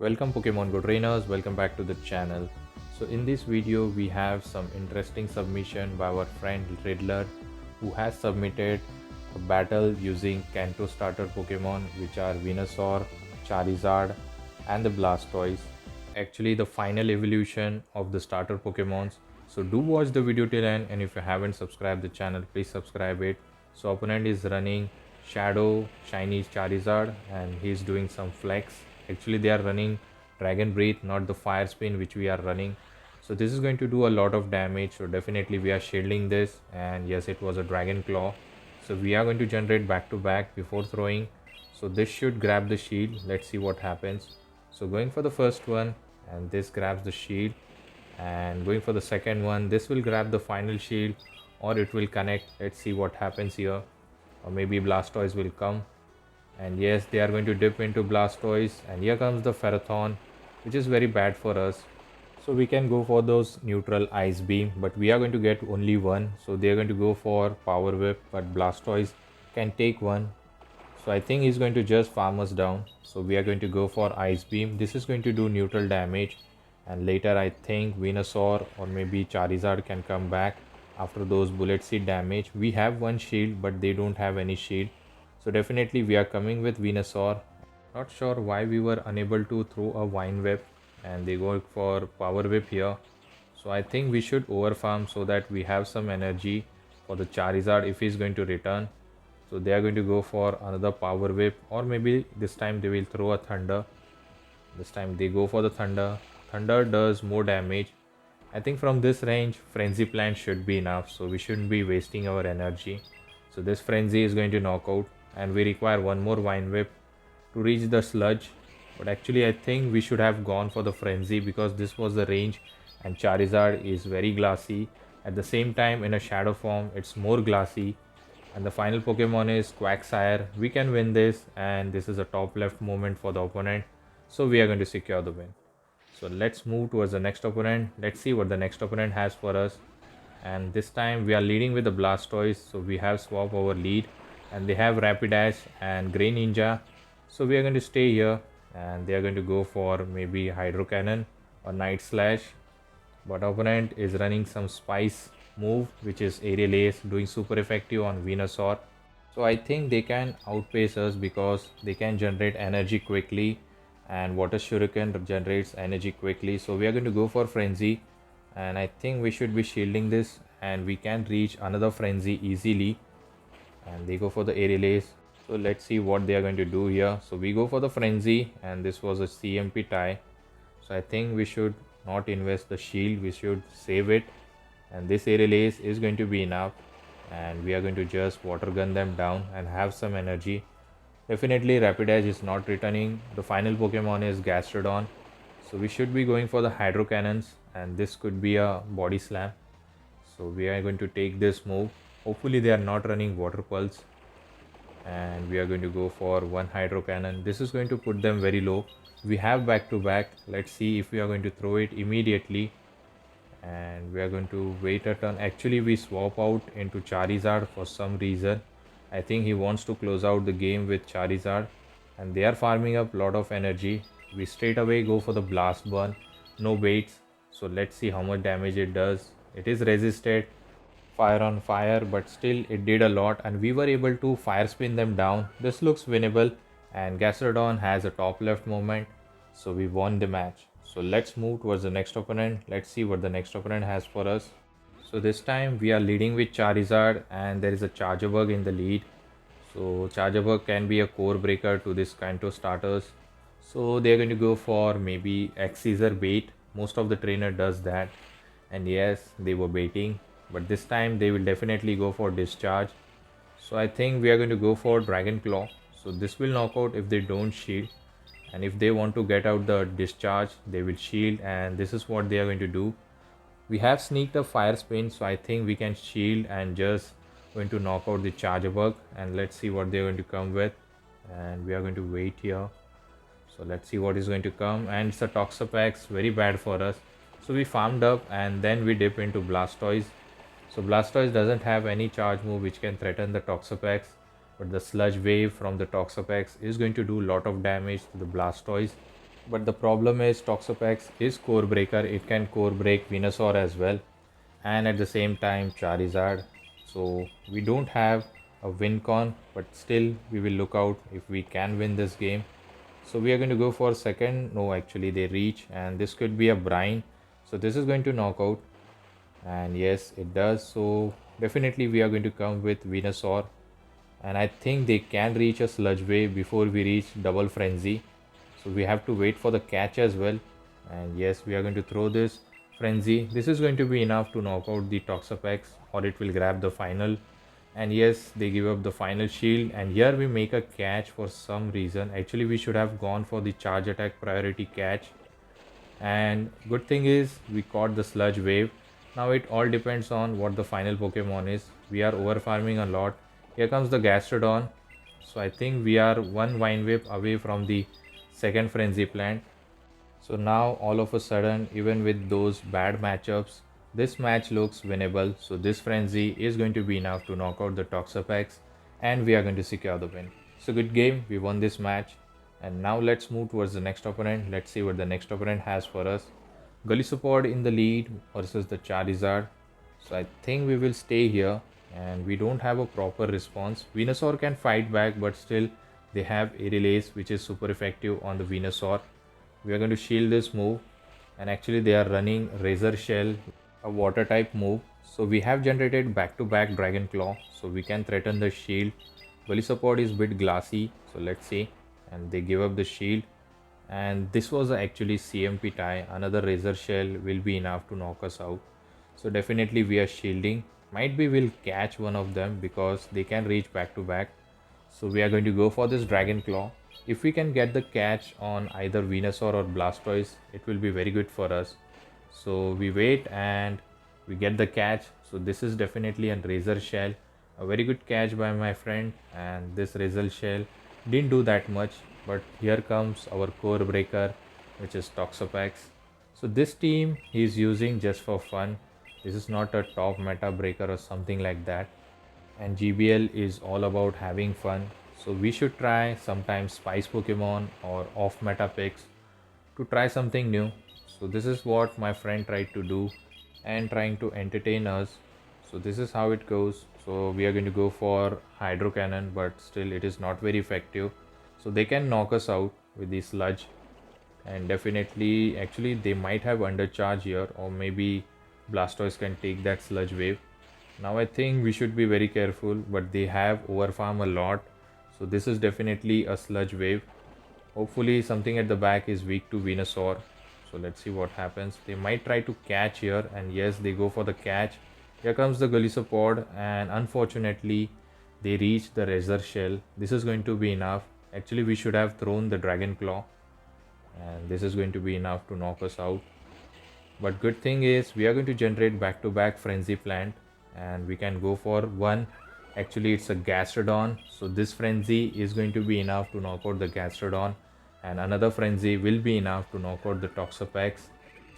Welcome Pokemon Go trainers, welcome back to the channel. So in this video we have some interesting submission by our friend Riddler, who has submitted a battle using Kanto starter Pokemon, which are Venusaur, Charizard and the Blastoise. Actually the final evolution of the starter Pokemons. So do watch the video till end, and if you haven't subscribed the channel, please subscribe it. So opponent is running Shadow, Shiny Charizard, and he's doing some flex. Actually they are running Dragon Breath, not the Fire Spin which we are running. So this is going to do a lot of damage, so definitely we are shielding this, and yes, it was a Dragon Claw. So we are going to generate back to back before throwing. So this should grab the shield. Let's see what happens. So going for the first one, and this grabs the shield, and going for the second one, this will grab the final shield, or it will connect. Let's see what happens here. Or maybe Blastoise will come, and yes, they are going to dip into Blastoise, and here comes the Ferrothorn, which is very bad for us. So we can go for those neutral Ice Beam, but we are going to get only one, so they are going to go for Power Whip, but Blastoise can take one. So I think he's going to just farm us down, so we are going to go for Ice Beam. This is going to do neutral damage, and later I think Venusaur or maybe Charizard can come back after those Bullet Seed damage. We have one shield, but they don't have any shield, so definitely we are coming with Venusaur. Not sure why we were unable to throw a Vine Whip, and they go for Power Whip here. So I think we should overfarm so that we have some energy for the Charizard if he's going to return. So they are going to go for another Power Whip, or maybe this time they will throw a Thunder. This time they go for the Thunder. Thunder does more damage. I think from this range Frenzy Plant should be enough, so we shouldn't be wasting our energy. So this Frenzy is going to knock out, and we require one more Vine Whip to reach the Sludge. But actually I think we should have gone for the Frenzy because this was the range, and Charizard is very glassy. At the same time, in a shadow form it's more glassy, and the final Pokemon is Quagsire. We can win this, and this is a top left moment for the opponent, so we are going to secure the win. So let's move towards the next opponent. Let's see what the next opponent has for us. And this time we are leading with the Blastoise, so we have swap our lead, and they have Rapidash and Grey Ninja. So we are going to stay here, and they are going to go for maybe Hydro Cannon or Night Slash. But opponent is running some Spice move, which is Aerial Ace, doing super effective on Venusaur. So I think they can outpace us because they can generate energy quickly, and Water Shuriken generates energy quickly. So we are going to go for Frenzy, and I think we should be shielding this, and we can reach another Frenzy easily. And they go for the Aerial Ace. So let's see what they are going to do here. So we go for the Frenzy, and this was a CMP tie. So I think we should not invest the shield, we should save it, and this Aerial Ace is going to be enough, and we are going to just water gun them down and have some energy. Definitely Rapidash is not returning. The final Pokemon is Gastrodon, so we should be going for the Hydro Cannons, and this could be a Body Slam. So we are going to take this move. Hopefully they are not running Water Pulse, and we are going to go for one Hydro Cannon. This is going to put them very low. We have back to back. Let's see if we are going to throw it immediately, and we are going to wait a turn. Actually we swap out into Charizard for some reason. I think he wants to close out the game with Charizard, and they are farming up a lot of energy. We straight away go for the Blast Burn, no baits. So let's see how much damage it does. It is resisted fire on fire, but still it did a lot, and we were able to fire spin them down. This looks winnable, and Gastrodon has a top left movement, so we won the match. So let's move towards the next opponent. Let's see what the next opponent has for us. So this time we are leading with Charizard, and there is a Charjabug in the lead. So Charjabug can be a core breaker to this Kanto starters. So they are going to go for maybe X-Scissor bait. Most of the trainer does that, and yes, they were baiting, but this time they will definitely go for Discharge. So I think we are going to go for Dragon Claw. So this will knock out if they don't shield, and if they want to get out the Discharge, they will shield, and this is what they are going to do. We have sneaked a Fire Spin, so I think we can shield and just going to knock out the Charjabug, and let's see what they're going to come with. And we are going to wait here. So let's see what is going to come, and it's a Toxapex, very bad for us. So we farmed up, and then we dip into Blastoise. So Blastoise doesn't have any charge move which can threaten the Toxapex, but the Sludge Wave from the Toxapex is going to do a lot of damage to the Blastoise. But the problem is Toxapex is core breaker. It can core break Venusaur as well, and at the same time Charizard. So we don't have a win con, but still we will look out if we can win this game. So we are going to go for second. No, actually they reach, and this could be a brine. So this is going to knock out, and yes, it does. So definitely we are going to come with Venusaur, and I think they can reach a sludge wave before we reach double frenzy. So we have to wait for the catch as well. And yes, we are going to throw this frenzy. This is going to be enough to knock out the Toxapex, or it will grab the final. And yes, they give up the final shield, and here we make a catch for some reason. Actually we should have gone for the charge attack priority catch, and good thing is we caught the sludge wave. Now it all depends on what the final Pokemon is. We are over farming a lot. Here comes the Gastrodon. So I think we are one Vine Whip away from the second Frenzy Plant. So now all of a sudden, even with those bad matchups, this match looks winnable. So this Frenzy is going to be enough to knock out the Toxapex, and we are going to secure the win. So good game, we won this match. And now let's move towards the next opponent. Let's see what the next opponent has for us. Golisopod in the lead versus the Charizard. So I think we will stay here, and we don't have a proper response. Venusaur can fight back, but still they have Aerial which is super effective on the Venusaur. We are going to shield this move, and actually they are running Razor Shell, a water type move. So we have generated back to back Dragon Claw, so we can threaten the shield. Golisopod is a bit glassy, so let's see. And they give up the shield, and this was actually CMP tie. Another Razor Shell will be enough to knock us out. So definitely we are shielding. Might be we'll catch one of them because they can reach back to back. So we are going to go for this Dragon Claw. If we can get the catch on either Venusaur or Blastoise, it will be very good for us. So we wait and we get the catch. So this is definitely a Razor Shell. A very good catch by my friend, and this Razor Shell didn't do that much, but here comes our core breaker, which is Toxapex. So this team he is using just for fun. This is not a top meta breaker or something like that, and GBL is all about having fun. So we should try sometimes spice Pokemon or off meta picks to try something new. So this is what my friend tried to do and trying to entertain us. So this is how it goes. So we are going to go for Hydro Cannon, but still it is not very effective. So they can knock us out with the sludge, and definitely actually they might have undercharge here, or maybe Blastoise can take that sludge wave. Now I think we should be very careful, but they have overfarm a lot. So this is definitely a sludge wave. Hopefully something at the back is weak to Venusaur. So let's see what happens. They might try to catch here, and yes, they go for the catch. Here comes the Golisopod, and unfortunately they reach the Razor Shell. This is going to be enough. Actually we should have thrown the Dragon Claw, and this is going to be enough to knock us out. But good thing is we are going to generate back to back Frenzy Plant, and we can go for one. Actually it's a Gastrodon, so this Frenzy is going to be enough to knock out the Gastrodon, and another Frenzy will be enough to knock out the Toxapex.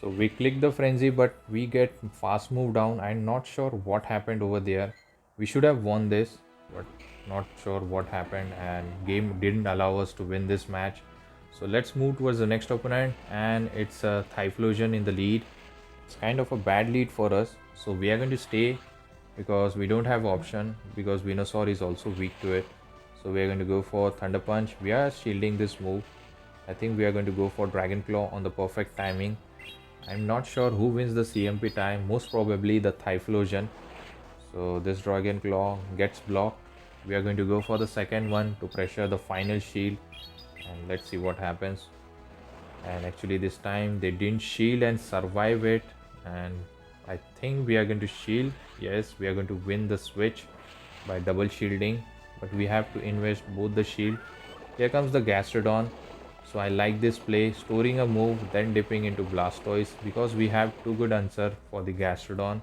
So we click the Frenzy, but we get fast move down. I'm not sure what happened over there. We should have won this, but not sure what happened, and game didn't allow us to win this match. So let's move towards the next opponent, and it's a Typhlosion in the lead. It's kind of a bad lead for us, so we are going to stay because we don't have option, because Venusaur is also weak to it. So we are going to go for Thunder Punch. We are shielding this move. I think we are going to go for Dragon Claw on the perfect timing. I'm not sure who wins the CMP time, most probably the Typhlosion. So this Dragon Claw gets blocked. We are going to go for the second one to pressure the final shield, and let's see what happens. And actually this time they didn't shield and survive it, and I think we are going to shield. Yes, we are going to win the switch by double shielding, but we have to invest both the shield. Here comes the Gastrodon. So I like this play, storing a move then dipping into Blastoise, because we have two good answer for the Gastrodon,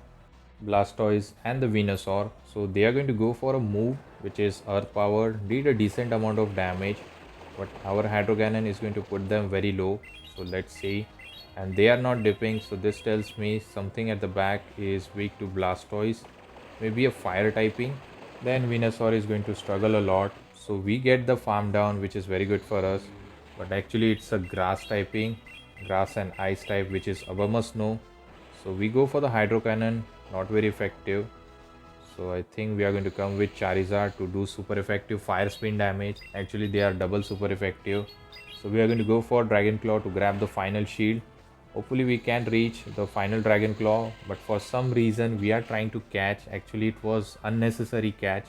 Blastoise and the Venusaur. So they are going to go for a move which is earth powered, did a decent amount of damage, but our Hydro Cannon is going to put them very low. So let's see. And they are not dipping, so this tells me something at the back is weak to Blastoise, maybe a fire typing. Then Venusaur is going to struggle a lot, so we get the farm down, which is very good for us. but actually it's a grass typing, grass and ice type, which is Abama Snow. So we go for the Hydro Cannon, not very effective. So I think we are going to come with Charizard to do super effective fire spin damage. Actually they are double super effective. So we are going to go for Dragon Claw to grab the final shield. Hopefully we can reach the final Dragon Claw, but for some reason we are trying to catch. Actually it was unnecessary catch,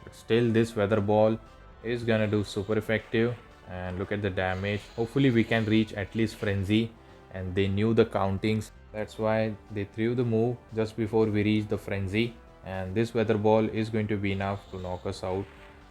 but still this Weather Ball is gonna do super effective. And look at the damage. Hopefully we can reach at least Frenzy, and they knew the countings. That's why they threw the move just before we reach the Frenzy, and this Weather Ball is going to be enough to knock us out.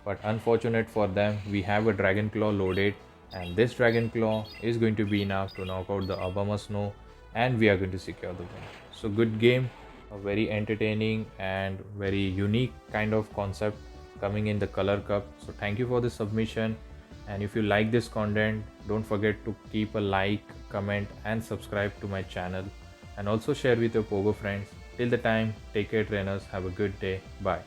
But unfortunate for them, we have a Dragon Claw loaded, and this Dragon Claw is going to be enough to knock out the Abama Snow, and we are going to secure the win. So good game, a very entertaining and very unique kind of concept coming in the Color Cup. So thank you for the submission, and if you like this content, don't forget to keep a like, comment and subscribe to my channel, and also share with your Pogo friends. Till the time, take care trainers, have a good day, bye.